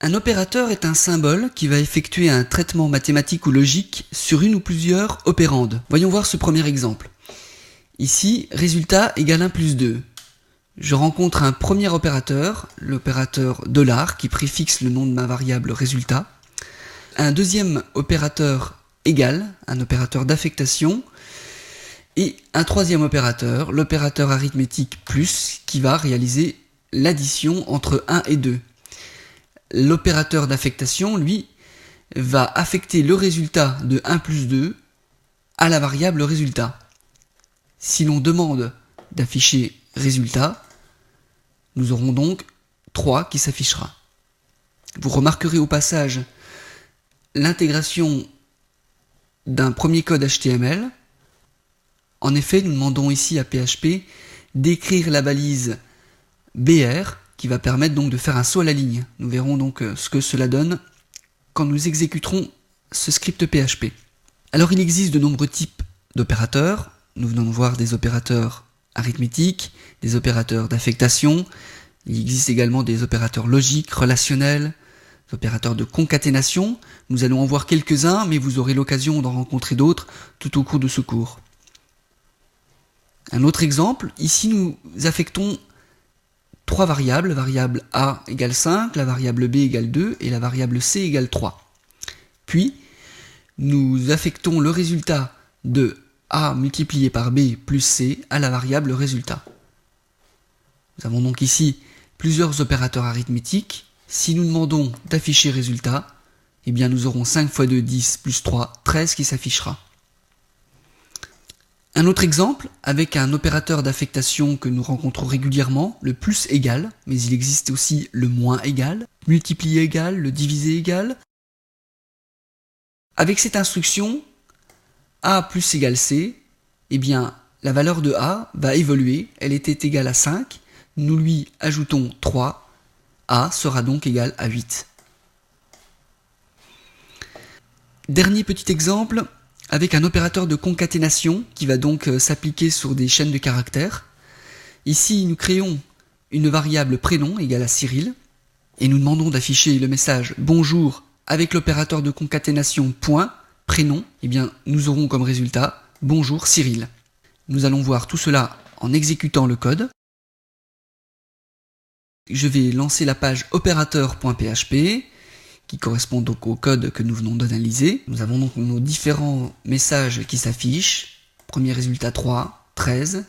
Un opérateur est un symbole qui va effectuer un traitement mathématique ou logique sur une ou plusieurs opérandes. Voyons voir ce premier exemple. Ici, résultat égale 1 plus 2. Je rencontre un premier opérateur, l'opérateur $, qui préfixe le nom de ma variable résultat. Un deuxième opérateur égal, un opérateur d'affectation. Et un troisième opérateur, l'opérateur arithmétique plus, qui va réaliser l'addition entre 1 et 2. L'opérateur d'affectation, lui, va affecter le résultat de 1 plus 2 à la variable résultat. Si l'on demande d'afficher résultat, nous aurons donc 3 qui s'affichera. Vous remarquerez au passage l'intégration d'un premier code HTML. En effet, nous demandons ici à PHP d'écrire la balise BR qui va permettre donc de faire un saut à la ligne. Nous verrons donc ce que cela donne quand nous exécuterons ce script PHP. Alors il existe de nombreux types d'opérateurs. Nous venons de voir des opérateurs arithmétiques, des opérateurs d'affectation. Il existe également des opérateurs logiques, relationnels, des opérateurs de concaténation. Nous allons en voir quelques-uns, mais vous aurez l'occasion d'en rencontrer d'autres tout au cours de ce cours. Un autre exemple, ici nous affectons 3 variables, la variable A égale 5, la variable B égale 2 et la variable C égale 3. Puis, nous affectons le résultat de A multiplié par B plus C à la variable résultat. Nous avons donc ici plusieurs opérateurs arithmétiques. Si nous demandons d'afficher résultat, eh bien nous aurons 5 fois 2, 10, plus 3, 13 qui s'affichera. Un autre exemple, avec un opérateur d'affectation que nous rencontrons régulièrement, le plus égal, mais il existe aussi le moins égal, multiplier égal, le diviser égal. Avec cette instruction, A plus égale C, eh bien la valeur de A va évoluer, elle était égale à 5, nous lui ajoutons 3, A sera donc égal à 8. Dernier petit exemple, avec un opérateur de concaténation qui va donc s'appliquer sur des chaînes de caractères. Ici, nous créons une variable prénom égale à Cyril et nous demandons d'afficher le message bonjour avec l'opérateur de concaténation point prénom. Eh bien, nous aurons comme résultat bonjour Cyril. Nous allons voir tout cela en exécutant le code. Je vais lancer la page opérateur.php qui correspond donc au code que nous venons d'analyser. Nous avons donc nos différents messages qui s'affichent. Premier résultat 3, 13,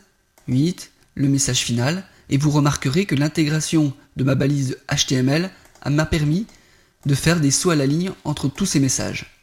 8, le message final. Et vous remarquerez que l'intégration de ma balise HTML m'a permis de faire des sauts à la ligne entre tous ces messages.